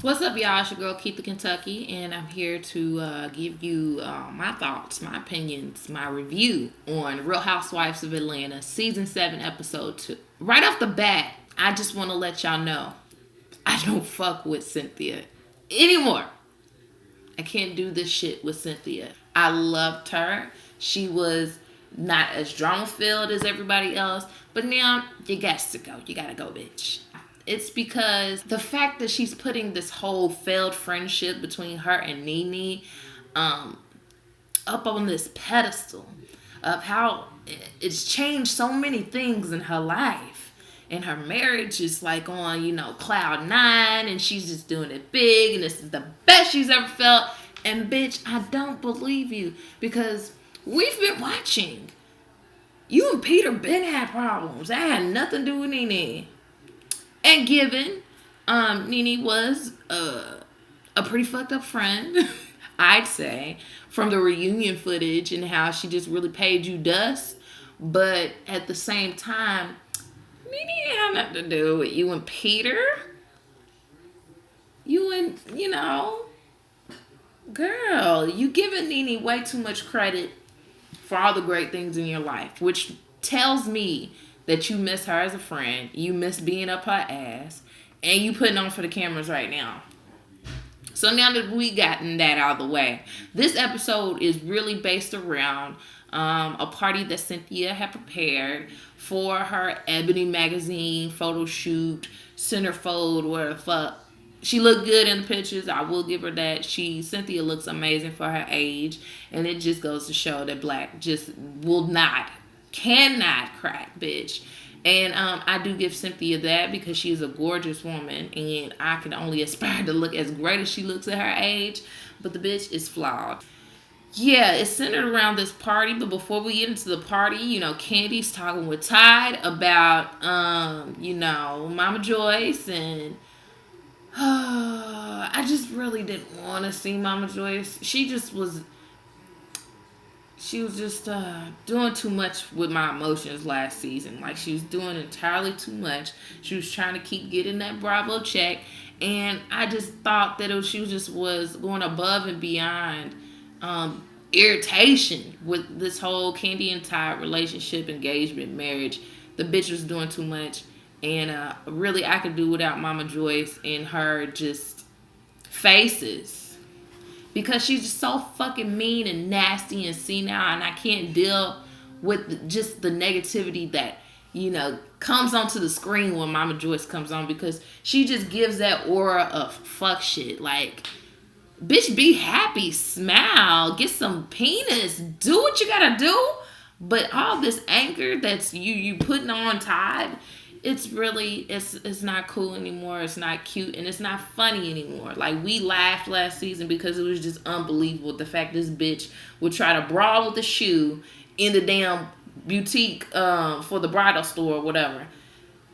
What's up, y'all? It's your girl Keith the Kentucky, and I'm here to give you my thoughts, my opinions, my review on Real Housewives of Atlanta, season 7, episode 2. Right off the bat, I just want to let y'all know I don't fuck with Cynthia anymore. I can't do this shit with Cynthia. I loved her. She was not as drama filled as everybody else, but now you got to go. You gotta go, bitch. It's because the fact that she's putting this whole failed friendship between her and Nene um, up on this pedestal of how it's changed so many things in her life. And her marriage is like on, cloud nine, and she's just doing it big, and this is the best she's ever felt. And bitch, I don't believe you because we've been watching. You and Peter been had problems. That had nothing to do with Nene. And given Nene was a pretty fucked up friend, I'd say, from the reunion footage and how she just really paid you dust. But at the same time, Nene had nothing to do with you and Peter. You and, girl, you giving Nene way too much credit for all the great things in your life, which tells me that you miss her as a friend, you miss being up her ass, and you putting on for the cameras right now. So now that we gotten that out of the way, this episode is really based around a party that Cynthia had prepared for her Ebony magazine photo shoot, centerfold, where the fuck. She looked good in the pictures. I will give her that. Cynthia looks amazing for her age, and it just goes to show that black just cannot crack, bitch. And I do give Cynthia that because she's a gorgeous woman, and I can only aspire to look as great as she looks at her age. But the bitch is flawed. Yeah, it's centered around this party, but before we get into the party, Candy's talking with Tide about, Mama Joyce, and I just really didn't want to see Mama Joyce. She was just doing too much with my emotions last season. Like, she was doing entirely too much. She was trying to keep getting that Bravo check, and I just thought that she was going above and beyond irritation with this whole Candy and Tide relationship, engagement, marriage. The bitch was doing too much, and really I could do without Mama Joyce and her just faces, because she's just so fucking mean and nasty and senile, and I can't deal with just the negativity that comes onto the screen when Mama Joyce comes on, because she just gives that aura of fuck shit. Like, bitch, be happy, smile, get some penis, do what you gotta do. But all this anger that's you putting on Tide, it's not cool anymore. It's not cute, and it's not funny anymore. Like, we laughed last season because it was just unbelievable. The fact this bitch would try to brawl with the shoe in the damn boutique for the bridal store or whatever.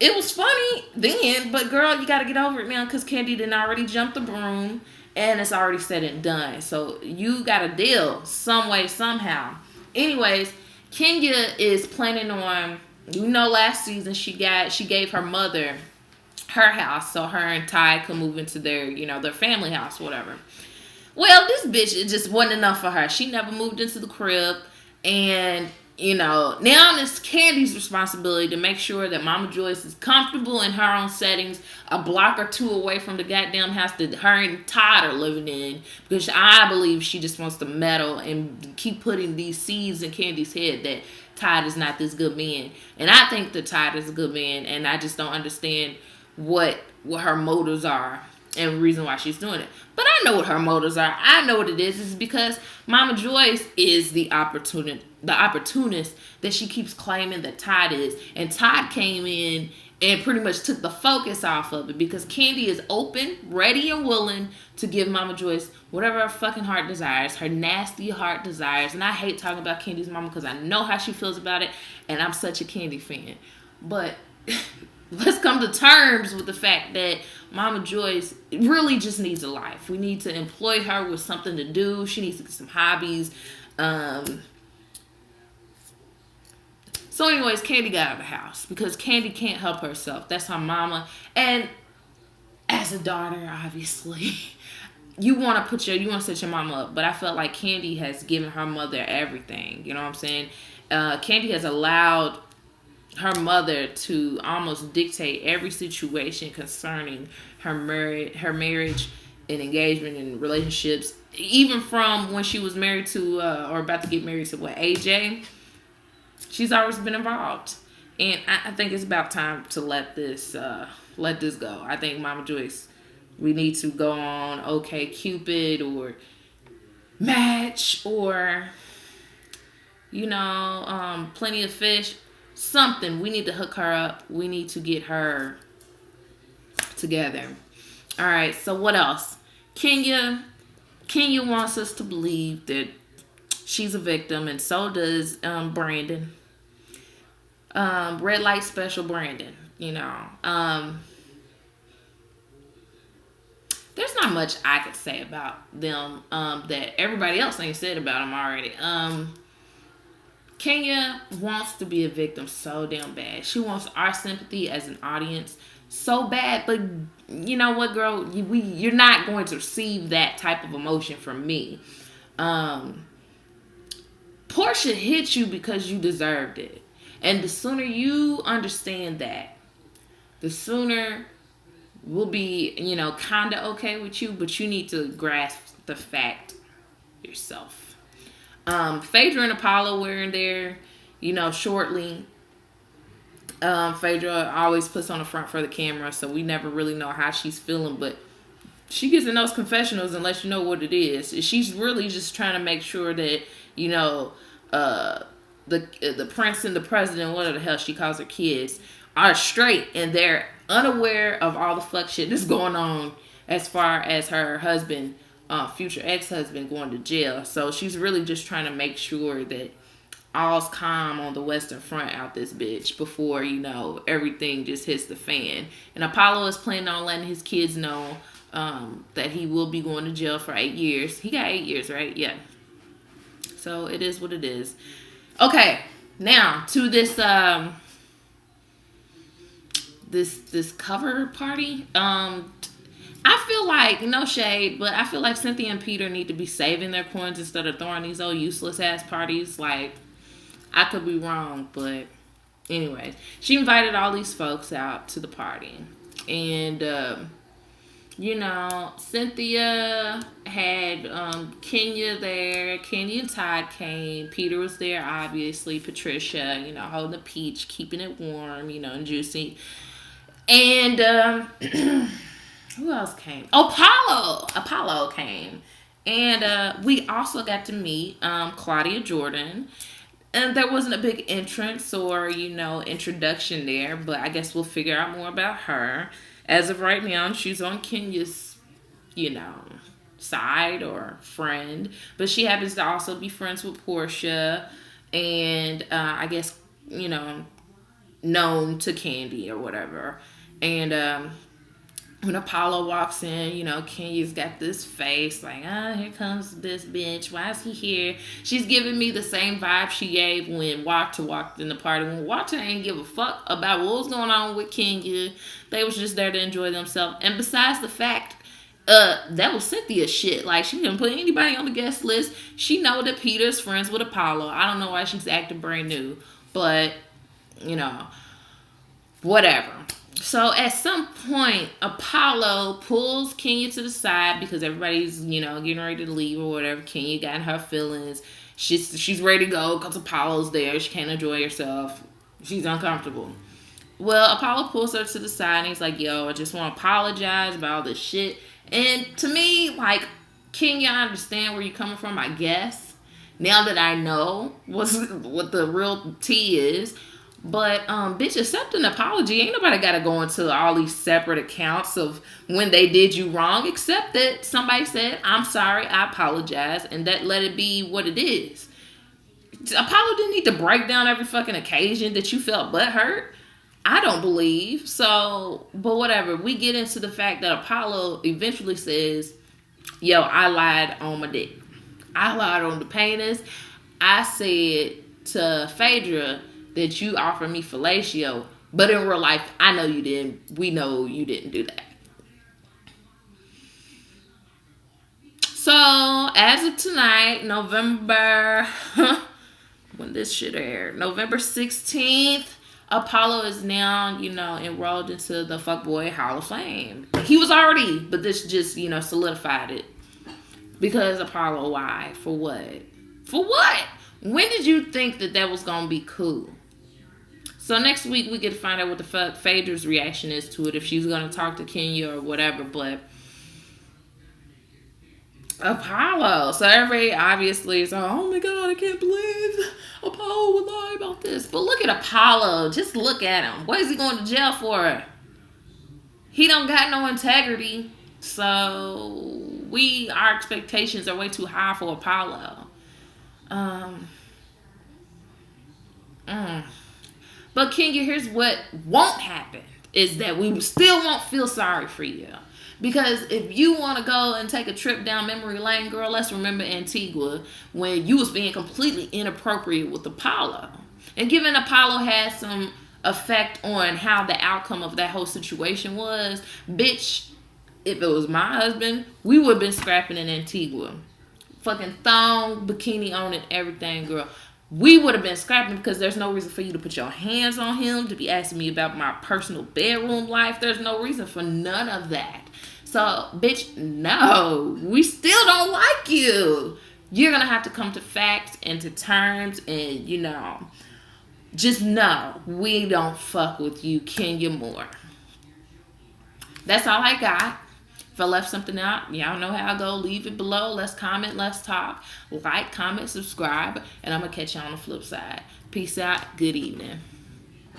It was funny then, but girl, you gotta get over it now, because Candy didn't already jump the broom, and it's already said and done. So you gotta deal some way, somehow. Anyways, Kenya is planning on, last season she gave her mother her house so her and Ty could move into their family house, whatever. Well, this bitch, it just wasn't enough for her. She never moved into the crib, and now it's Candy's responsibility to make sure that Mama Joyce is comfortable in her own settings, a block or two away from the goddamn house that her and Todd are living in, because I believe she just wants to meddle and keep putting these seeds in Candy's head that Todd is not this good man. And I think that Todd is a good man, and I just don't understand what her motives are and the reason why she's doing it. But I know what her motives are. I know what it is. It's because Mama Joyce is the opportunist that she keeps claiming that Todd is. And Todd came in and pretty much took the focus off of it, because Candy is open, ready, and willing to give Mama Joyce whatever her fucking heart desires, her nasty heart desires. And I hate talking about Candy's mama because I know how she feels about it, and I'm such a Candy fan. But let's come to terms with the fact that Mama Joyce really just needs a life. We need to employ her with something to do. She needs to get some hobbies. So anyways, Candy got out of the house because Candy can't help herself. That's her mama. And as a daughter, obviously, you want to set your mama up. But I felt like Kandi has given her mother everything. You know what I'm saying? Kandi has allowed her mother to almost dictate every situation concerning her marriage and engagement and relationships, even from when she was married to or about to get married to AJ. She's always been involved, and I think it's about time to let this go. I think Mama Joyce, we need to go on OK Cupid or Match or Plenty of Fish. Something. We need to hook her up. We need to get her together. All right. So what else? Kenya wants us to believe that she's a victim, and so does Brandon. Red light special Brandon. There's not much I could say about them that everybody else ain't said about them already. Kenya wants to be a victim so damn bad. She wants our sympathy as an audience so bad. But you know what, girl? You're not going to receive that type of emotion from me. Portia hit you because you deserved it. And the sooner you understand that, the sooner we'll be, kind of okay with you. But you need to grasp the fact yourself. Phaedra and Apollo were in there, shortly. Phaedra always puts on the front for the camera, so we never really know how she's feeling, but she gets in those confessionals and lets you know what it is. She's really just trying to make sure that, the prince and the president, whatever the hell she calls her kids, are straight and they're unaware of all the fuck shit that's going on as far as her husband, future ex-husband, going to jail. So she's really just trying to make sure that all's calm on the Western Front out this bitch before, everything just hits the fan. And Apollo is planning on letting his kids know that he will be going to jail for 8 years. He got 8 years, right? Yeah. So it is what it is. Okay, now to this this cover party. I feel like, no shade, but I feel like Cynthia and Peter need to be saving their coins instead of throwing these old useless ass parties. Like, I could be wrong, but anyway, she invited all these folks out to the party. And, Cynthia had Kenya there. Kenya and Todd came. Peter was there, obviously. Patricia, holding the peach, keeping it warm, and juicy. And, who else came? Apollo came. And we also got to meet Claudia Jordan. And there wasn't a big entrance or, introduction there. But I guess we'll figure out more about her. As of right now, she's on Kenya's, side or friend. But she happens to also be friends with Portia. And I guess, known to Kandi or whatever. And when Apollo walks in, Kenya's got this face like, here comes this bitch. Why is he here? She's giving me the same vibe she gave when Walter walked in the party. When Walter ain't give a fuck about what was going on with Kenya. They was just there to enjoy themselves. And besides the fact, that was Cynthia's shit. Like, she didn't put anybody on the guest list. She know that Peter's friends with Apollo. I don't know why she's acting brand new. But, whatever. So at some point, Apollo pulls Kenya to the side because everybody's, getting ready to leave or whatever. Kenya got in her feelings. She's ready to go because Apollo's there. She can't enjoy herself. She's uncomfortable. Well, Apollo pulls her to the side and he's like, yo, I just want to apologize about all this shit. And to me, like, Kenya, I understand where you're coming from, I guess. Now that I know what the real tea is. But, bitch, accept an apology. Ain't nobody got to go into all these separate accounts of when they did you wrong. Except that somebody said, I'm sorry, I apologize. And that let it be what it is. Apollo didn't need to break down every fucking occasion that you felt butthurt. I don't believe. So, but whatever. We get into the fact that Apollo eventually says, yo, I lied on my dick. I lied on the penis. I said to Phaedra that you offered me fellatio, but in real life, I know you didn't. We know you didn't do that. as of tonight, November, when this shit aired, November 16th, Apollo is now, enrolled into the Fuckboy Hall of Fame. He was already, but this just, solidified it. Because Apollo, why? For what? For what? When did you think that was going to be cool? So next week we get to find out what the fuck Phaedra's reaction is to it, if she's going to talk to Kenya or whatever, but Apollo. So everybody obviously is like, oh my God, I can't believe Apollo would lie about this. But look at Apollo. Just look at him. What is he going to jail for? He don't got no integrity. So our expectations are way too high for Apollo. But Kenya, here's what won't happen, is that we still won't feel sorry for you. Because if you want to go and take a trip down memory lane, girl, let's remember Antigua when you was being completely inappropriate with Apollo. And given Apollo had some effect on how the outcome of that whole situation was, bitch, if it was my husband, we would have been scrapping in Antigua. Fucking thong, bikini on and everything, girl. We would have been scrapping because there's no reason for you to put your hands on him, to be asking me about my personal bedroom life. There's no reason for none of that. So, bitch, no. We still don't like you. You're going to have to come to facts and to terms and, just know we don't fuck with you, Kenya Moore. That's all I got. If I left something out, y'all know how I go. Leave it below. Let's comment. Let's talk. Like, comment, subscribe. And I'm going to catch you on the flip side. Peace out. Good evening.